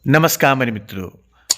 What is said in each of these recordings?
नमस्कार मेरे मित्रों,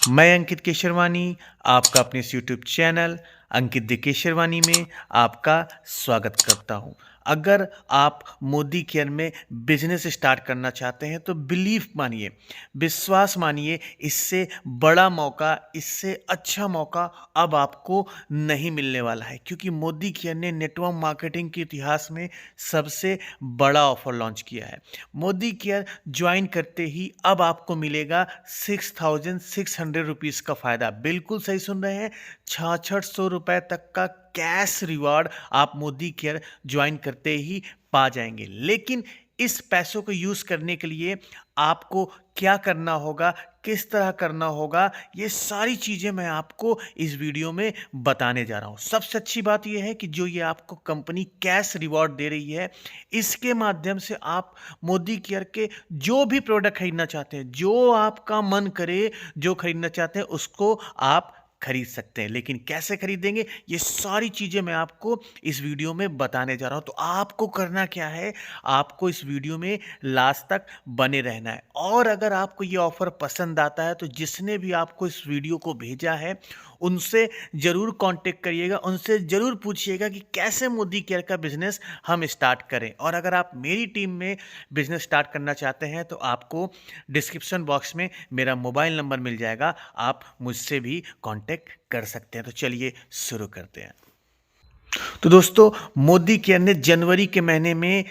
मैं अंकित केशरवानी आपका अपने इस YouTube channel Ankit the Kesharwani में आपका स्वागत करता हूं। अगर आप मोदी केयर में बिजनेस स्टार्ट करना चाहते हैं तो बिलीव मानिए, विश्वास मानिए, इससे बड़ा मौका, इससे अच्छा मौका अब आपको नहीं मिलने वाला है, क्योंकि मोदी केयर ने नेटवर्क मार्केटिंग के इतिहास में सबसे बड़ा ऑफर लॉन्च किया है। मोदी केयर ज्वाइन करते ही अब आपको मिलेगा 6,600 रुपीज़ का फ़ायदा। बिल्कुल सही सुन रहे हैं, 6600 रुपये तक का कैश रिवार्ड आप मोदी केयर ज्वाइन करते ही पा जाएंगे। लेकिन इस पैसों को यूज़ करने के लिए आपको क्या करना होगा, किस तरह करना होगा, ये सारी चीज़ें मैं आपको इस वीडियो में बताने जा रहा हूँ। सबसे अच्छी बात यह है कि जो ये आपको कंपनी कैश रिवॉर्ड दे रही है, इसके माध्यम से आप मोदी केयर के जो भी प्रोडक्ट खरीदना चाहते हैं, जो आपका मन करे, जो खरीदना चाहते हैं, उसको आप खरीद सकते हैं। लेकिन कैसे खरीदेंगे, ये सारी चीज़ें मैं आपको इस वीडियो में बताने जा रहा हूँ। तो आपको करना क्या है, आपको इस वीडियो में लास्ट तक बने रहना है। और अगर आपको ये ऑफ़र पसंद आता है तो जिसने भी आपको इस वीडियो को भेजा है उनसे ज़रूर कांटेक्ट करिएगा, उनसे ज़रूर पूछिएगा कि कैसे मोदी केयर का बिज़नेस हम स्टार्ट करें। और अगर आप मेरी टीम में बिज़नेस स्टार्ट करना चाहते हैं तो आपको डिस्क्रिप्शन बॉक्स में मेरा मोबाइल नंबर मिल जाएगा, आप मुझसे भी कांटेक्ट कर सकते हैं। तो चलिए शुरू करते हैं। तो दोस्तों, मोदी केयर ने जनवरी के महीने में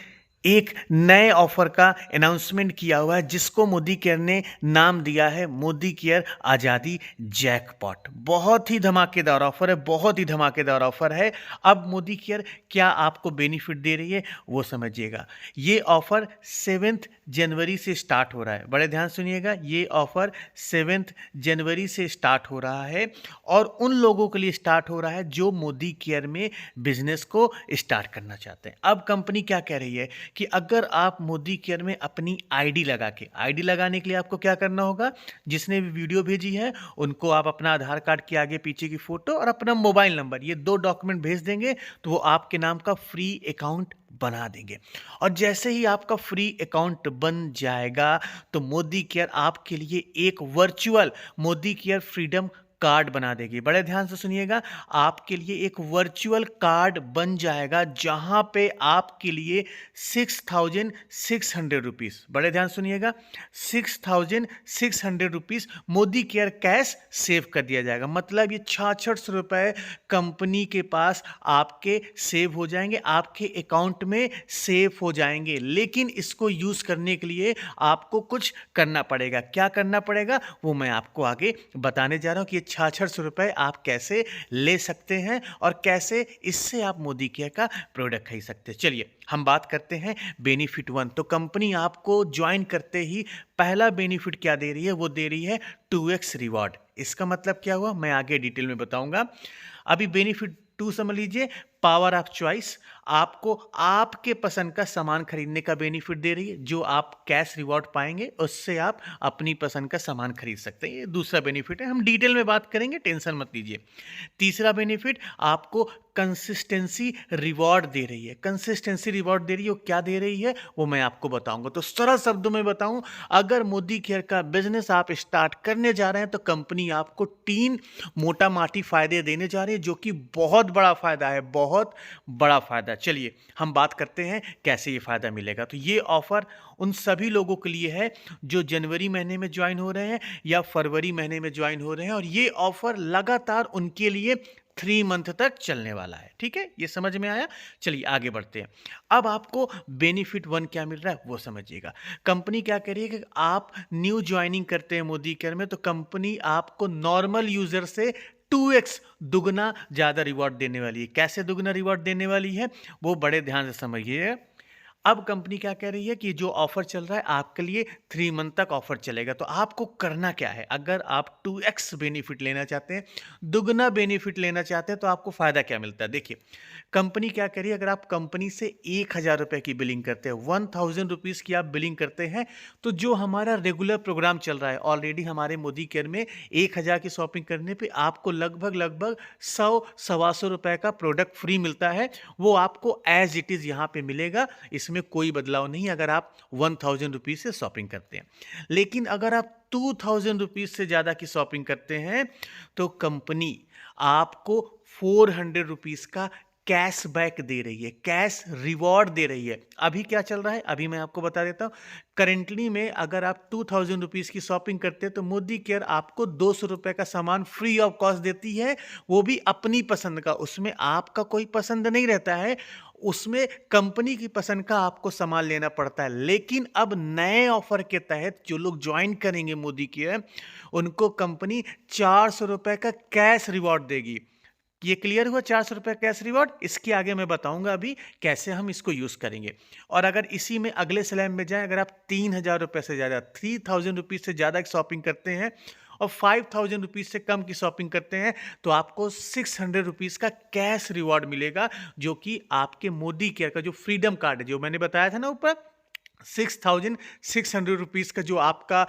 एक नए ऑफर का अनाउंसमेंट किया हुआ है, जिसको मोदी केयर ने नाम दिया है मोदी केयर आज़ादी जैकपॉट। बहुत ही धमाकेदार ऑफर है, बहुत ही धमाकेदार ऑफर है। अब मोदी केयर क्या आपको बेनिफिट दे रही है वो समझिएगा। ये ऑफर 7 जनवरी से स्टार्ट हो रहा है। बड़े ध्यान सुनिएगा, ये ऑफर 7 जनवरी से स्टार्ट हो रहा है और उन लोगों के लिए स्टार्ट हो रहा है जो मोदी केयर में बिजनेस को स्टार्ट करना चाहते हैं। अब कंपनी क्या कह रही है कि अगर आप मोदी केयर में अपनी आईडी लगाने के लिए आपको क्या करना होगा, जिसने भी वीडियो भेजी है उनको आप अपना आधार कार्ड के आगे पीछे की फोटो और अपना मोबाइल नंबर, ये 2 डॉक्यूमेंट भेज देंगे तो वो आपके नाम का फ्री अकाउंट बना देंगे। और जैसे ही आपका फ्री अकाउंट बन जाएगा तो मोदी केयर आपके लिए एक virtual Modi care freedom card बना देगी। बड़े ध्यान से सुनिएगा, आपके लिए एक वर्चुअल कार्ड बन जाएगा जहां पे आपके लिए 6,600 रुपीज़, बड़े ध्यान सुनिएगा, 6,600 rupees Modi care cash save कर दिया जाएगा। मतलब ये 6600 रुपये कंपनी के पास आपके सेव हो जाएंगे, आपके अकाउंट में सेव हो जाएंगे। लेकिन इसको यूज़ करने के लिए आपको कुछ करना पड़ेगा। क्या करना पड़ेगा वो मैं आपको आगे बताने जा रहा हूँ कि ये 6600 रुपये आप कैसे ले सकते हैं और कैसे इससे आप मोदी केयर का प्रोडक्ट खरीद सकते हैं। चलिए हम बात करते हैं बेनिफिट 1। तो कंपनी आपको ज्वाइन करते ही पहला बेनिफिट क्या दे रही है, वो दे रही है 2x रिवॉर्ड। इसका मतलब क्या हुआ मैं आगे डिटेल में बताऊंगा। अभी बेनिफिट 2 समझ लीजिए, पावर ऑफ चॉइस। आपको आपके पसंद का सामान खरीदने का बेनिफिट दे रही है। जो आप कैश रिवॉर्ड पाएंगे उससे आप अपनी पसंद का सामान खरीद सकते हैं। ये दूसरा बेनिफिट है, हम डिटेल में बात करेंगे, टेंशन मत लीजिए। तीसरा बेनिफिट आपको कंसिस्टेंसी रिवॉर्ड दे रही है। कंसिस्टेंसी रिवॉर्ड दे रही है, वो क्या दे रही है वो मैं आपको बताऊंगा। तो सरल शब्दों में बताऊं, अगर मोदी केयर का बिजनेस आप स्टार्ट करने जा रहे हैं तो कंपनी आपको 3 मोटा माटी फायदे देने जा रही है, जो कि बहुत बड़ा फायदा है, बहुत बड़ा फायदा। चलिए हम बात करते हैं कैसे ये फायदा मिलेगा। तो ये ऑफर उन सभी लोगों के लिए है जो जनवरी महीने में ज्वाइन हो रहे हैं या फरवरी महीने में ज्वाइन हो रहे हैं, और ये ऑफर लगातार उनके लिए 3 मंथ तक चलने वाला है। ठीक है, ये समझ में आया। चलिए आगे बढ़ते हैं। अब आपको बेनिफिट 1 क्या मिल रहा है वो समझिएगा। कंपनी क्या कह रही है कि आप न्यू ज्वाइनिंग करते हैं मोदी केयर में तो कंपनी आपको नॉर्मल यूजर से 2x दुगना ज़्यादा रिवॉर्ड देने वाली है। कैसे दुगना रिवॉर्ड देने वाली है वो बड़े ध्यान से समझिए। अब कंपनी क्या कह रही है कि जो ऑफर चल रहा है आपके लिए 3 मंथ तक ऑफर चलेगा। तो आपको करना क्या है, अगर आप 2x बेनिफिट लेना चाहते हैं, दुगना बेनिफिट लेना चाहते हैं, तो आपको फायदा क्या मिलता है। देखिए कंपनी क्या कह रही है, अगर आप कंपनी से 1,000 रुपये की बिलिंग करते हैं, 1,000 रुपीज़ की आप बिलिंग करते हैं, तो जो हमारा रेगुलर प्रोग्राम चल रहा है, ऑलरेडी हमारे मोदी केयर में 1,000 की शॉपिंग करने पे आपको लगभग 100 सवा 100 रुपये का प्रोडक्ट फ्री मिलता है। वो आपको एज इट इज़ यहाँ पे मिलेगा, इसमें इसमें कोई बदलाव नहीं अगर आप 1000 रुपीज़ से शॉपिंग करते हैं। लेकिन अगर आप 2000 रुपीज़ से ज़्यादा की शॉपिंग करते हैं तो कंपनी आपको 400 रुपीज़ का कैशबैक दे रही है, कैश रिवॉर्ड दे रही है। अभी क्या चल रहा है, अभी मैं आपको बता देता हूँ। करेंटली में अगर आप 2000 रुपीज़ की शॉपिंग करते हैं तो मोदी केयर आपको 200 रुपये का सामान फ्री ऑफ कॉस्ट देती है, वो भी अपनी पसंद का। उसमें आपका कोई पसंद नहीं रहता है, उसमें कंपनी की पसंद का आपको सामान लेना पड़ता है। लेकिन अब नए ऑफर के तहत जो लोग ज्वाइन करेंगे मोदी केयर, उनको कंपनी 400 रुपये का कैश रिवॉर्ड देगी। ये क्लियर हुआ? 400 रुपये कैश रिवॉर्ड। इसके आगे मैं बताऊंगा अभी कैसे हम इसको यूज करेंगे। और अगर इसी में अगले स्लैब में जाएं, अगर आप 3000 रुपये से ज़्यादा 3000 रुपीज़ से ज़्यादा की शॉपिंग करते हैं और 5000 रुपीज़ से कम की शॉपिंग करते हैं तो आपको 600 रुपीज़ का कैश रिवॉर्ड मिलेगा, जो कि आपके मोदी केयर का जो फ्रीडम कार्ड है, जो मैंने बताया था ना ऊपर, 6600 रुपीज़ का जो आपका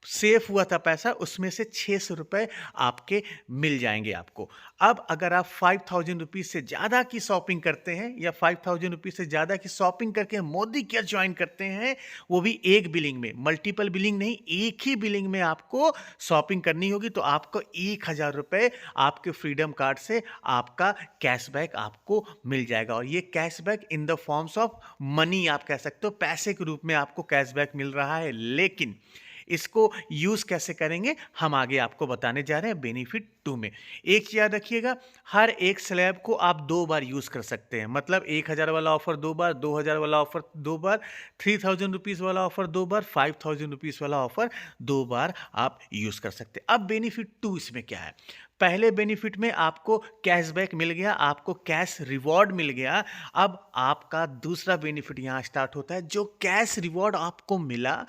सेफ हुआ था पैसा, उसमें से 600 रुपये आपके मिल जाएंगे आपको। अब अगर आप 5000 रुपीज़ से ज़्यादा की शॉपिंग करते हैं या 5000 रुपीज़ से ज़्यादा की शॉपिंग करके मोदी केयर ज्वाइन करते हैं, वो भी एक बिलिंग में, मल्टीपल बिलिंग नहीं, एक ही बिलिंग में आपको शॉपिंग करनी होगी, तो आपको 1000 रुपये आपके फ्रीडम कार्ड से आपका कैशबैक आपको मिल जाएगा। और ये cashback in the forms of money, आप कह सकते हो पैसे के रूप में आपको कैशबैक मिल रहा है। लेकिन इसको यूज कैसे करेंगे हम आगे आपको बताने जा रहे हैं बेनिफिट 2 में। एक चीज याद रखिएगा, हर एक स्लैब को आप 2 बार यूज कर सकते हैं। मतलब 1000 वाला ऑफर 2 बार, 2000 वाला ऑफर 2 बार, 3000 रुपीज वाला ऑफर 2 बार, 5000 रुपीज वाला ऑफर 2 बार आप यूज कर सकते हैं। अब बेनिफिट 2 इसमें क्या है? पहले बेनिफिट में आपको कैशबैक मिल गया, आपको कैश रिवॉर्ड मिल गया। अब आपका दूसरा बेनिफिट यहां स्टार्ट होता है। जो कैश रिवॉर्ड आपको मिला,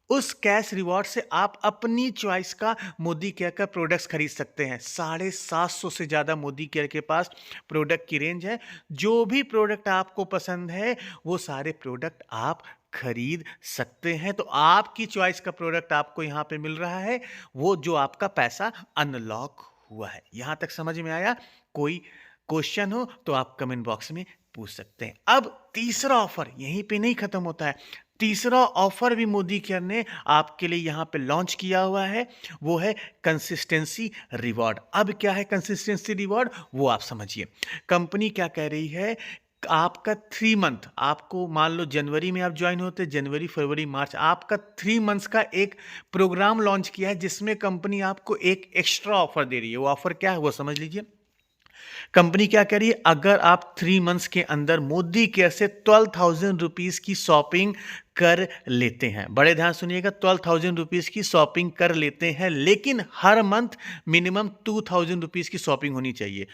उस कैश रिवॉर्ड से आप अपनी चॉइस का मोदी केयर का प्रोडक्ट्स खरीद सकते हैं। 750 से ज़्यादा मोदी केयर के पास प्रोडक्ट की रेंज है। जो भी प्रोडक्ट आपको पसंद है वो सारे प्रोडक्ट आप खरीद सकते हैं। तो आपकी चॉइस का प्रोडक्ट आपको यहाँ पे मिल रहा है, वो जो आपका पैसा अनलॉक हुआ है। यहाँ तक समझ में आया? कोई क्वेश्चन हो तो आप कमेंट बॉक्स में पूछ सकते हैं। अब तीसरा ऑफर यहीं पे नहीं खत्म होता है। तीसरा ऑफर भी मोदी केयर ने आपके लिए यहाँ पे लॉन्च किया हुआ है, वो है कंसिस्टेंसी रिवॉर्ड। अब क्या है कंसिस्टेंसी रिवॉर्ड, वो आप समझिए। कंपनी क्या कह रही है, आपका 3 मंथ, आपको मान लो जनवरी में आप ज्वाइन होते, जनवरी फरवरी मार्च, आपका 3 मंथ्स का एक प्रोग्राम लॉन्च किया है जिसमें कंपनी आपको एक एक्स्ट्रा ऑफर दे रही है। वो ऑफर क्या है वो समझ लीजिए। कंपनी क्या कह रही है, अगर आप 3 मंथ्स के अंदर मोदी केयर से 12,000 रुपीज़ की शॉपिंग कर लेते हैं, बड़े ध्यान सुनिएगा, 12,000 रुपीज़ की शॉपिंग कर लेते हैं, लेकिन हर मंथ मिनिमम 2,000 रुपीज़ की शॉपिंग होनी चाहिए।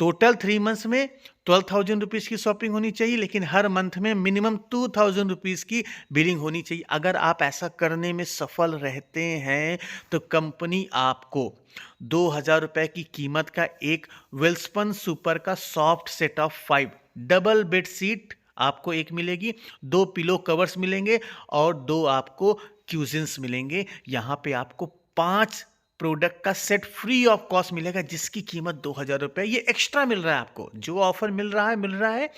टोटल 3 मंथ्स में 12,000 रुपीज़ की शॉपिंग होनी चाहिए, लेकिन हर मंथ में मिनिमम 2,000 रुपीज़ की बिलिंग होनी चाहिए। अगर आप ऐसा करने में सफल रहते हैं तो कंपनी आपको 2,000 रुपये की कीमत का एक वेलस्पन सुपर का soft set of 5 double bed sheet आपको एक मिलेगी, 2 पिलो कवर्स मिलेंगे और 2 आपको क्यूजिन्स मिलेंगे। यहाँ पे आपको 5 प्रोडक्ट का सेट फ्री ऑफ कॉस्ट मिलेगा, जिसकी कीमत 2,000 रुपये। ये एक्स्ट्रा मिल रहा है आपको, जो ऑफर मिल रहा है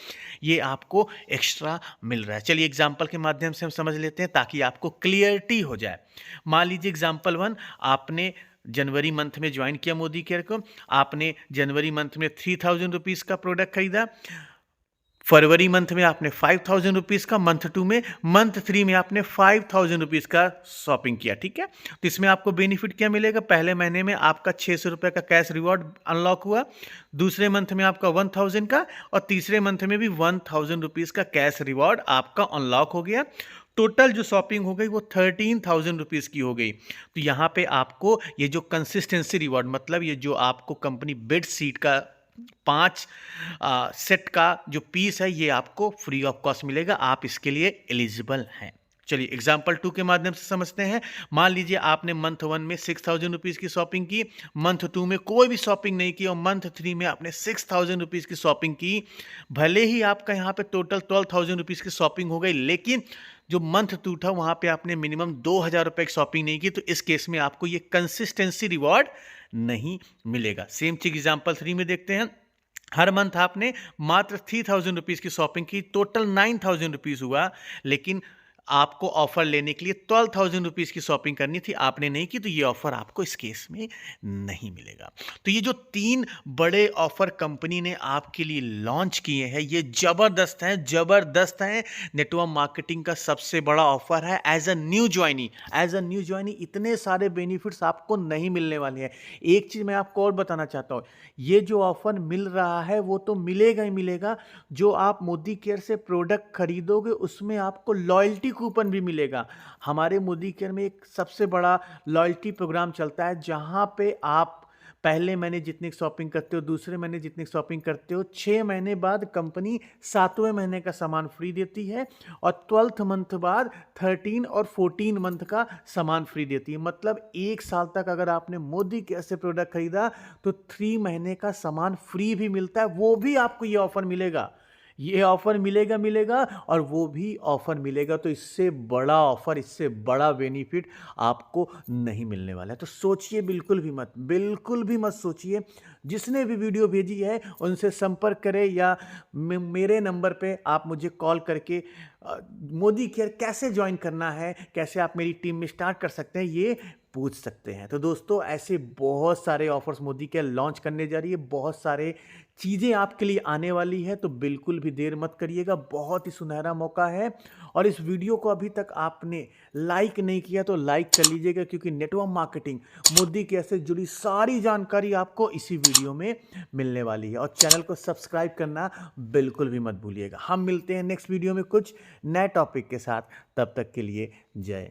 ये आपको एक्स्ट्रा मिल रहा है। चलिए एग्जांपल के माध्यम से हम समझ लेते हैं ताकि आपको क्लियरिटी हो जाए। मान लीजिए एग्जांपल 1, आपने जनवरी मंथ में ज्वाइन किया मोदी केयर को, आपने जनवरी मंथ में 3,000 रुपीज़ का प्रोडक्ट खरीदा, फरवरी मंथ में आपने 5,000 रुपीज़ का, मंथ 2 में, मंथ 3 में आपने 5,000 रुपीज़ का शॉपिंग किया, ठीक है। तो इसमें आपको बेनिफिट क्या मिलेगा, पहले महीने में आपका 600 रुपये का कैश रिवॉर्ड अनलॉक हुआ, दूसरे मंथ में आपका 1,000 का, और तीसरे मंथ में भी 1,000 रुपीज़ का कैश रिवॉर्ड आपका अनलॉक हो गया। टोटल जो शॉपिंग हो गई वो 13,000 रुपीज़ की हो गई। तो यहाँ पे आपको ये जो कंसिस्टेंसी रिवॉर्ड, मतलब ये जो आपको कंपनी बेड सीट का 5 सेट का जो पीस है ये आपको फ्री ऑफ कॉस्ट मिलेगा। आप इसके लिए एलिजिबल हैं। चलिए एग्जाम्पल 2 के माध्यम से समझते हैं। मान लीजिए आपने मंथ 1 में 6,000 रुपीज़ की शॉपिंग की, मंथ 2 में कोई भी शॉपिंग नहीं की और मंथ 3 में आपने 6,000 रुपीज़ की शॉपिंग की। भले ही आपका यहाँ पे टोटल 12,000 रुपीज़ की शॉपिंग हो गई, लेकिन जो मंथ 2 था वहाँ पे आपने मिनिमम 2,000 रुपये की शॉपिंग नहीं की, तो इस केस में आपको ये कंसिस्टेंसी रिवॉर्ड नहीं मिलेगा। सेम चीज एग्जाम्पल 3 में देखते हैं। हर मंथ आपने मात्र 3000 रुपीज़ की शॉपिंग की, टोटल 9000 रुपीज़ हुआ, लेकिन आपको ऑफर लेने के लिए 12,000 रुपीज़ की शॉपिंग करनी थी, आपने नहीं की, तो ये ऑफर आपको इस केस में नहीं मिलेगा। तो ये जो 3 बड़े ऑफर कंपनी ने आपके लिए लॉन्च किए हैं, ये ज़बरदस्त हैं, ज़बरदस्त हैं। नेटवर्क मार्केटिंग का सबसे बड़ा ऑफर है एज अ न्यू ज्वाइनी इतने सारे बेनिफिट्स आपको नहीं मिलने वाले हैं। एक चीज़ मैं आपको और बताना चाहता हूँ, ये जो ऑफर मिल रहा है वो तो मिलेगा ही मिलेगा, जो आप मोदी केयर से प्रोडक्ट खरीदोगे उसमें आपको लॉयल्टी कूपन भी मिलेगा। हमारे मोदी केयर में एक सबसे बड़ा लॉयल्टी प्रोग्राम चलता है, जहां पे आप पहले महीने जितनी शॉपिंग करते हो, दूसरे महीने जितनी शॉपिंग करते हो, 6 महीने बाद कंपनी 7वें महीने का सामान फ्री देती है और 12th मंथ बाद 13 और 14 मंथ का सामान फ्री देती है। मतलब 1 साल तक अगर आपने मोदी केयर से प्रोडक्ट खरीदा तो 3 महीने का सामान फ्री भी मिलता है, वो भी आपको ये ऑफर मिलेगा। ये ऑफर मिलेगा और वो भी ऑफर मिलेगा, तो इससे बड़ा ऑफर, इससे बड़ा बेनिफिट आपको नहीं मिलने वाला है। तो सोचिए, बिल्कुल भी मत सोचिए। जिसने भी वीडियो भेजी है उनसे संपर्क करें या मेरे नंबर पे आप मुझे कॉल करके मोदी केयर कैसे ज्वाइन करना है, कैसे आप मेरी टीम में स्टार्ट कर सकते हैं, ये पूछ सकते हैं। तो दोस्तों, ऐसे बहुत सारे ऑफर्स मोदी केयर लॉन्च करने जा रही है, बहुत सारे चीज़ें आपके लिए आने वाली है, तो बिल्कुल भी देर मत करिएगा, बहुत ही सुनहरा मौका है। और इस वीडियो को अभी तक आपने लाइक नहीं किया तो लाइक कर लीजिएगा, क्योंकि नेटवर्क मार्केटिंग मोदी केयर से जुड़ी सारी जानकारी आपको इसी वीडियो में मिलने वाली है। और चैनल को सब्सक्राइब करना बिल्कुल भी मत भूलिएगा। हम मिलते हैं नेक्स्ट वीडियो में कुछ नए टॉपिक के साथ, तब तक के लिए जय